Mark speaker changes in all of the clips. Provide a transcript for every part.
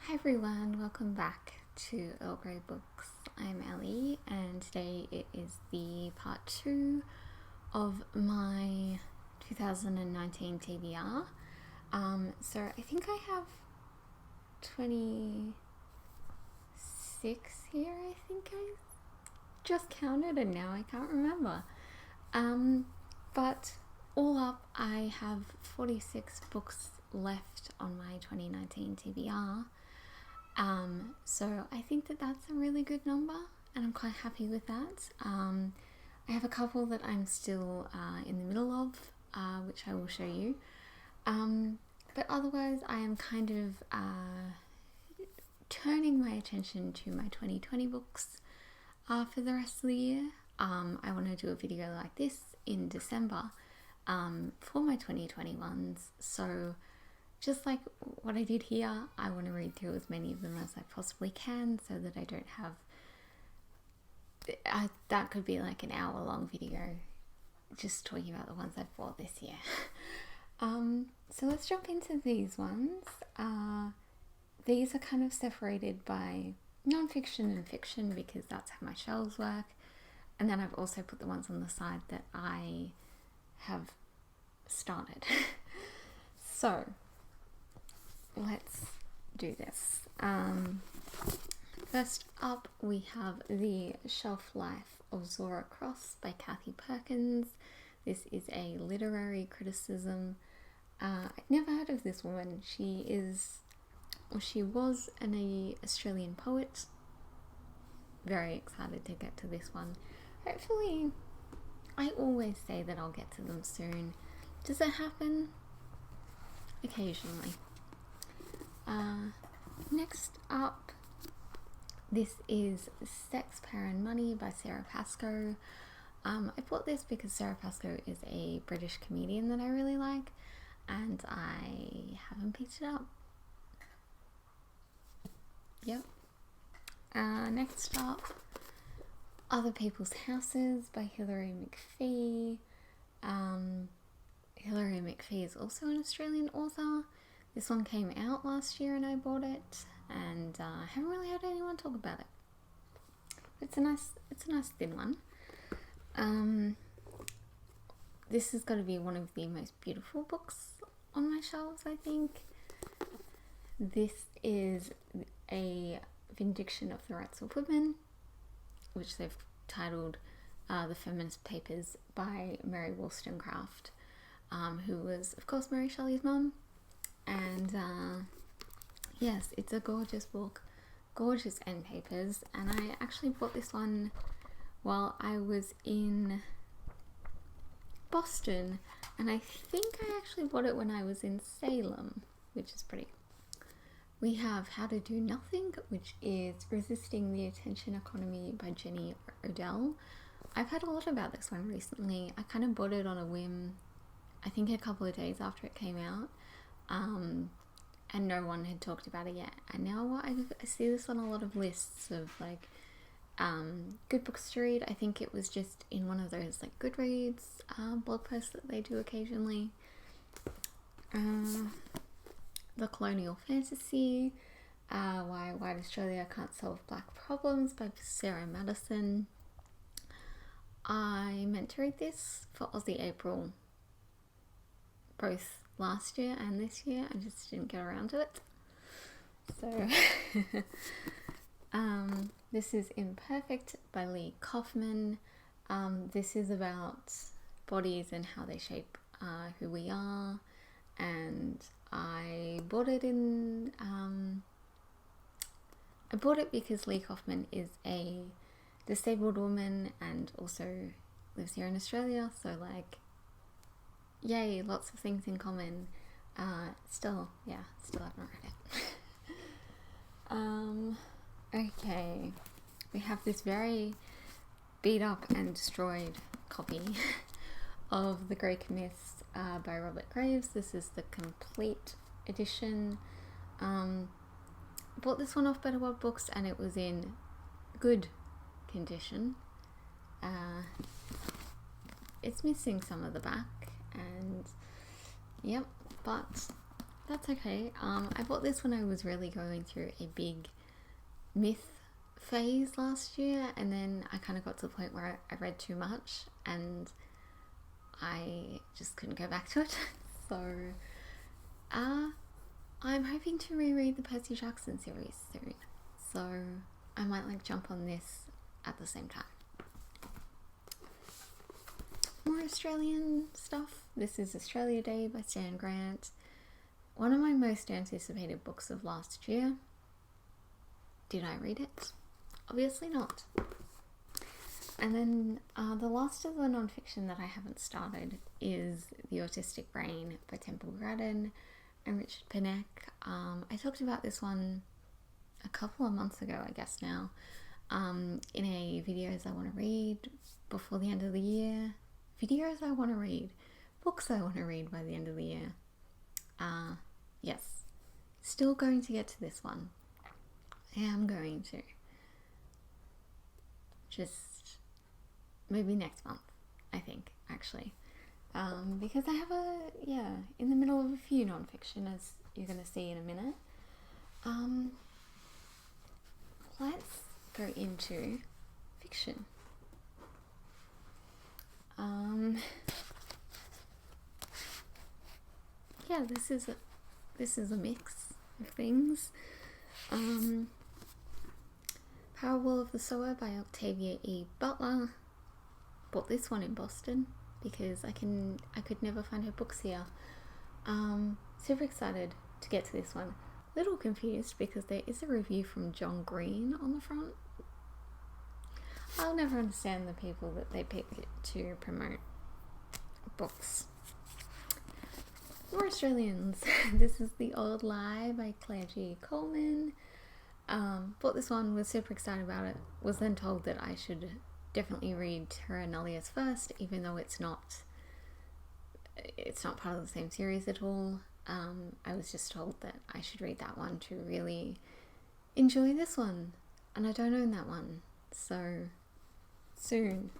Speaker 1: Hi everyone, welcome back to Earl Grey Books. I'm Ellie and today it is the part 2 of my 2019 TBR. So I think I have 26 here, I think I just counted and now I can't remember. But all up I have 46 books left on my 2019 TBR. So I think that that's a really good number and I'm quite happy with that. I have a couple that I'm still in the middle of, which I will show you. But otherwise I am kind of turning my attention to my 2020 books for the rest of the year. I want to do a video like this in December for my 2021s. So just like what I did here, I want to read through as many of them as I possibly can so that I don't have... that could be like an hour-long video just talking about the ones I've bought this year. So let's jump into these ones. These are kind of separated by non-fiction and fiction because that's how my shelves work. And then I've also put the ones on the side that I have started. So let's do this. First up we have The Shelf Life of Zora Cross by Kathy Perkins. This is a literary criticism. I've never heard of this woman. She was an Australian poet. Very excited to get to this one. Hopefully, I always say that I'll get to them soon. Does it happen? Occasionally. Next up, this is Sex, Power and Money by Sarah Pascoe. I bought this because Sarah Pascoe is a British comedian that I really like and I haven't picked it up. Yep. Next up, Other People's Houses by Hilary McPhee. Hilary McPhee is also an Australian author. This one came out last year and I bought it, and I haven't really heard anyone talk about it. It's a nice thin one. This has got to be one of the most beautiful books on my shelves, I think. This is a vindication of the rights of women, which they've titled The Feminist Papers by Mary Wollstonecraft, who was, of course, Mary Shelley's mum. And yes, it's a gorgeous book, gorgeous end papers, and I actually bought this one while I was in Boston, and I think I actually bought it when I was in Salem, which is pretty. We have How to Do Nothing, which is Resisting the Attention Economy by Jenny Odell. I've heard a lot about this one recently. I kind of bought it on a whim, I think a couple of days after it came out. And no one had talked about it yet, and now I see this on a lot of lists of like good books to read. I think it was just in one of those like Goodreads blog posts that they do occasionally. The Colonial Fantasy, Why White Australia Can't Solve Black Problems by Sarah Madison. I meant to read this for Aussie April both last year and this year. I just didn't get around to it. So this is Imperfect by Lee Kaufman. This is about bodies and how they shape who we are, and I bought it because Lee Kaufman is a disabled woman and also lives here in Australia, so like, yay, lots of things in common. Still haven't read it. Okay, we have this very beat up and destroyed copy of The Greek Myths by Robert Graves. This is the complete edition. Bought this one off Better World Books and it was in good condition. It's missing some of the back, and yep, but That's okay. I bought this when I was really going through a big myth phase last year, and then I kind of got to the point where I read too much and I just couldn't go back to it. So I'm hoping to reread the Percy Jackson series soon, so I might like jump on this at the same time. More Australian stuff. This is Australia Day by Stan Grant. One of my most anticipated books of last year. Did I read it? Obviously not. And then the last of the non-fiction that I haven't started is The Autistic Brain by Temple Grandin and Richard Panek. I talked about this one a couple of months ago, I guess now, in a videos I want to read before the end of the year. Videos I want to read. Books I want to read by the end of the year. Yes. Still going to get to this one. I am going to. Just maybe next month, I think, actually. Because I have in the middle of a few non-fiction, as you're going to see in a minute. Let's go into fiction. Yeah, this is a mix of things. Parable of the Sower by Octavia E. Butler. Bought this one in Boston because I could never find her books here. Super excited to get to this one. Little confused because there is a review from John Green on the front. I'll never understand the people that they pick to promote books. More Australians. This is The Old Lie by Claire G. Coleman. Bought this one, was super excited about it. Was then told that I should definitely read Terra Nullius first, even though it's not part of the same series at all. I was just told that I should read that one to really enjoy this one, and I don't own that one, so soon.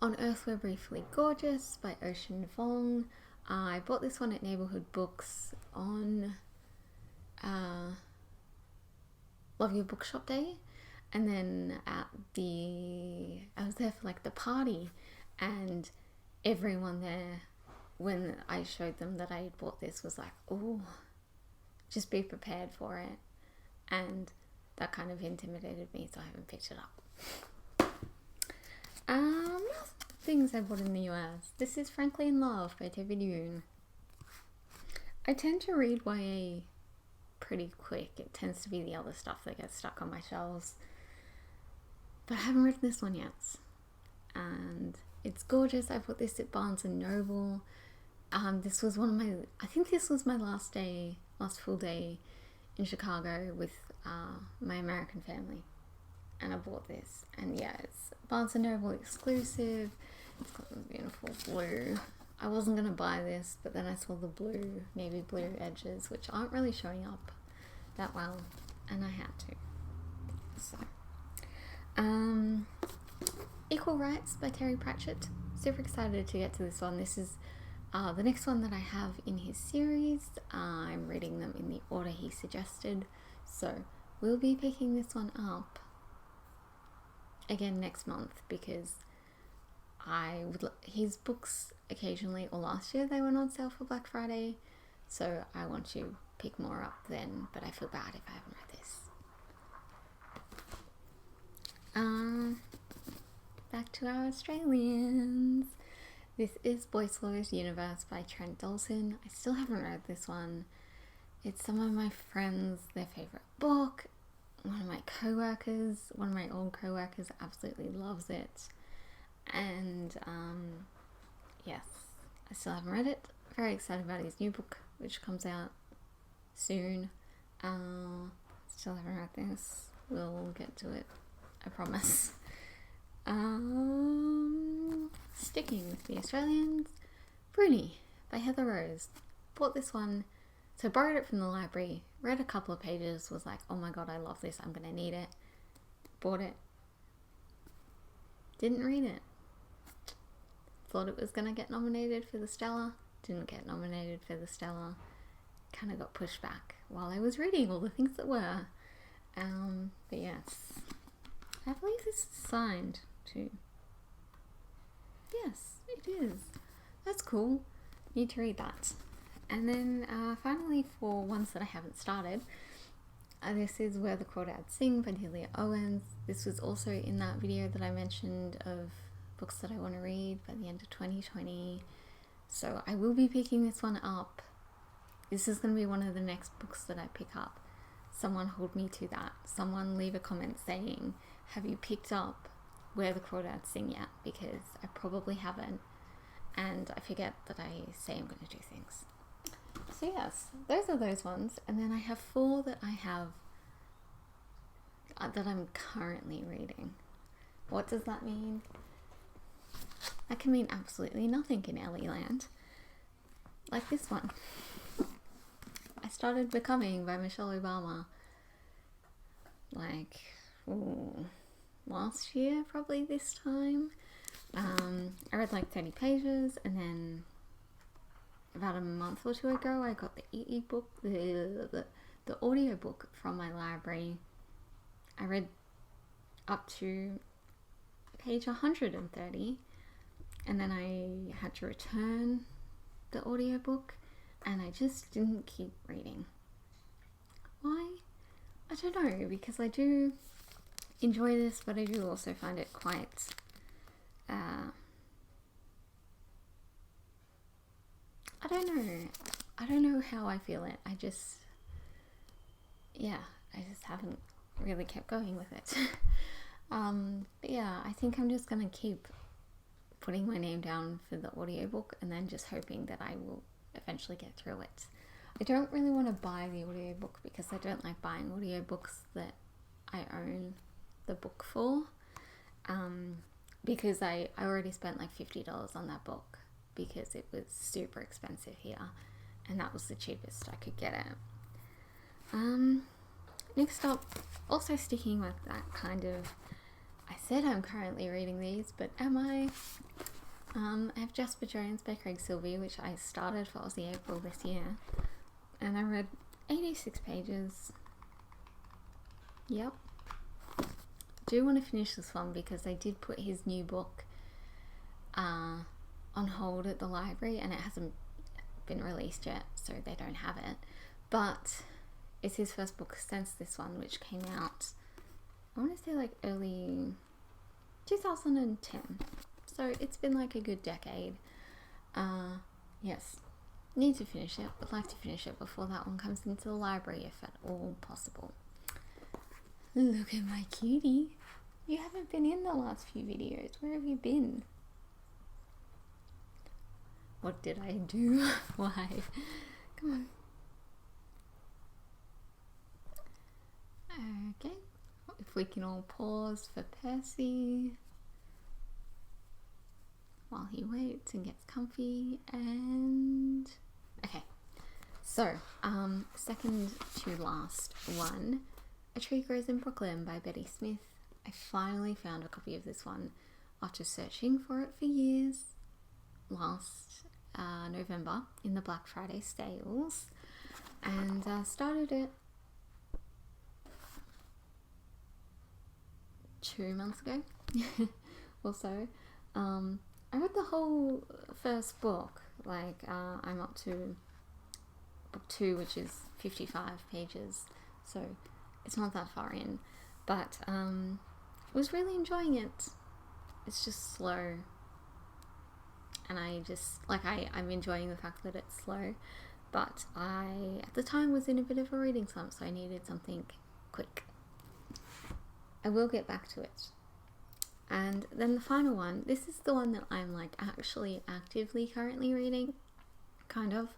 Speaker 1: On Earth We're Briefly Gorgeous by Ocean Vuong. I bought this one at Neighbourhood Books on Love Your Bookshop Day, and then I was there for like the party, and everyone there, when I showed them that I had bought this, was like, oh, just be prepared for it, and that kind of intimidated me, so I haven't picked it up. Things I bought in the US. This is Frankly in Love by David Yoon. I tend to read YA pretty quick. It tends to be the other stuff that gets stuck on my shelves. But I haven't read this one yet. And it's gorgeous. I bought this at Barnes & Noble. This was I think this was my last full day in Chicago with my American family. And I bought this. And yeah, it's Barnes & Noble exclusive. It's got the beautiful blue. I wasn't going to buy this, but then I saw the blue, navy blue edges, which aren't really showing up that well, and I had to. So, Equal Rights by Terry Pratchett. Super excited to get to this one. This is the next one that I have in his series. I'm reading them in the order he suggested, so we'll be picking this one up again next month, because his books occasionally, or last year they went on sale for Black Friday, so I want to pick more up then, but I feel bad if I haven't read this. Back to our Australians. This is Boyce Law's Universe by Trent Dalton. I still haven't read this one. It's some of my friends, their favourite book. One of my old co-workers absolutely loves it. And yes, I still haven't read it. Very excited about his new book, which comes out soon. Still haven't read this. We'll get to it, I promise. Sticking with the Australians, Bruni by Heather Rose. Bought this one, so borrowed it from the library, read a couple of pages, was like, oh my god, I love this, I'm gonna need it. Bought it. Didn't read it. Thought it was gonna get nominated for the Stella. didn't get nominated for the Stella. Kind of got pushed back while I was reading all the things that were. But yes, I believe this is signed too. Yes, it is. That's cool. Need to read that. And then finally, for ones that I haven't started, this is Where the Crawdads Sing by Delia Owens. This was also in that video that I mentioned of books that I want to read by the end of 2020. So I will be picking this one up. This is going to be one of the next books that I pick up. Someone hold me to that. Someone leave a comment saying, have you picked up Where the Crawdads Sing yet? Because I probably haven't. And I forget that I say I'm going to do things. So yes, those are those ones. And then I have 4 that I have that I'm currently reading. What does that mean? That can mean absolutely nothing in Ellie Land. Like this one. I started Becoming by Michelle Obama. Like, last year, probably this time. I read like 30 pages, and then about a month or 2 ago, I got the e-book, the audio book from my library. I read up to page 130, and then I had to return the audiobook, and I just didn't keep reading. Why? I don't know, because I do enjoy this, but I do also find it quite I don't know how I feel it. I just haven't really kept going with it. But yeah, I think I'm just gonna keep putting my name down for the audiobook and then just hoping that I will eventually get through it. I don't really want to buy the audiobook because I don't like buying audiobooks that I own the book for, because I already spent like $50 on that book because it was super expensive here, and that was the cheapest I could get it. Next up, also sticking with that kind of, I said I'm currently reading these, but am I? I have Jasper Jones by Craig Silvey, which I started for Aussie April this year, and I read 86 pages. Yep. Do want to finish this one because I did put his new book on hold at the library, and it hasn't been released yet, so they don't have it. But it's his first book since this one, which came out, I want to say like early 2010. So it's been like a good decade. Yes, need to finish it. Would like to finish it before that one comes into the library, if at all possible. Look at my cutie. You haven't been in the last few videos. Where have you been? What did I do? Why? Come on. Okay. If we can all pause for Percy while he waits and gets comfy. And okay. So, second to last one, A Tree Grows in Brooklyn by Betty Smith. I finally found a copy of this one after searching for it for years last November in the Black Friday sales, and started it 2 months ago or so. I read the whole first book, like I'm up to book 2, which is 55 pages, so it's not that far in, but was really enjoying it. It's just slow, and I'm enjoying the fact that it's slow, but I at the time was in a bit of a reading slump, so I needed something quick. I will get back to it. And then the final one, this is the one that I'm like actually actively currently reading, kind of.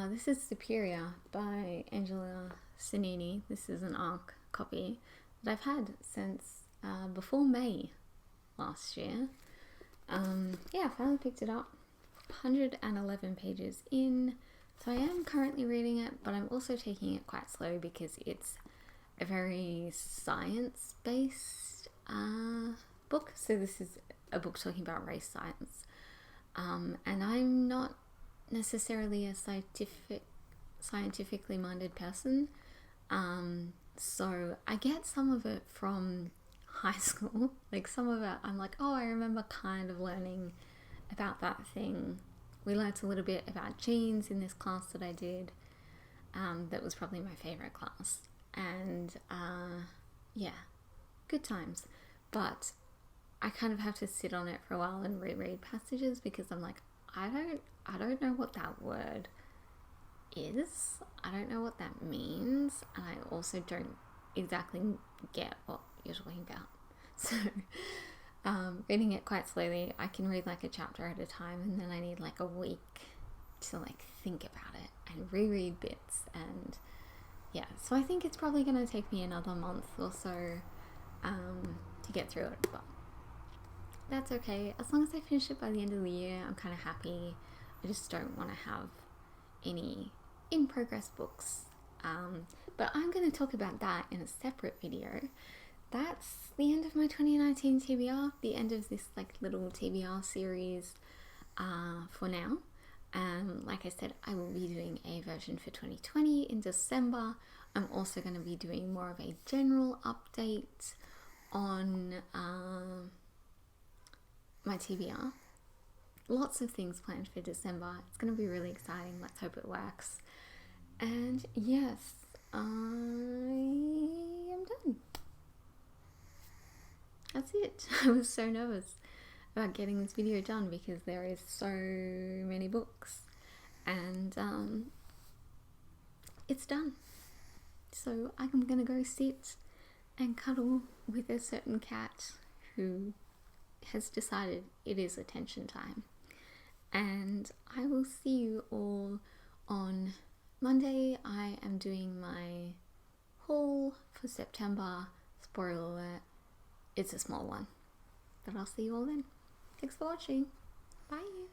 Speaker 1: This is Superior by Angela Sanini. This is an ARC copy that I've had since before May last year. I finally picked it up. 111 pages in. So I am currently reading it, but I'm also taking it quite slow because it's a very science-based book. So this is a book talking about race science. And I'm not necessarily a scientifically minded person. So I get some of it from high school. Like some of it, I'm like, oh, I remember kind of learning about that thing. We learnt a little bit about genes in this class that I did. That was probably my favorite class. And yeah, good times. But I kind of have to sit on it for a while and reread passages because I'm like, I don't know what that word is. I don't know what that means, and I also don't exactly get what you're talking about. So reading it quite slowly, I can read like a chapter at a time, and then I need like a week to like think about it and reread bits. And yeah, so I think it's probably going to take me another month or so to get through it, but that's okay. As long as I finish it by the end of the year, I'm kind of happy. I just don't want to have any in progress books. But I'm going to talk about that in a separate video. That's the end of my 2019 TBR, the end of this like little TBR series for now. Like I said, I will be doing a version for 2020 in December. I'm also going to be doing more of a general update on my TBR. Lots of things planned for December. It's going to be really exciting. Let's hope it works. And yes, I am done. That's it. I was so nervous about getting this video done because there is so many books, and it's done. So I'm gonna go sit and cuddle with a certain cat who has decided it is attention time. And I will see you all on Monday. I am doing my haul for September. Spoiler alert, it's a small one. But I'll see you all then. Thanks for watching. Bye.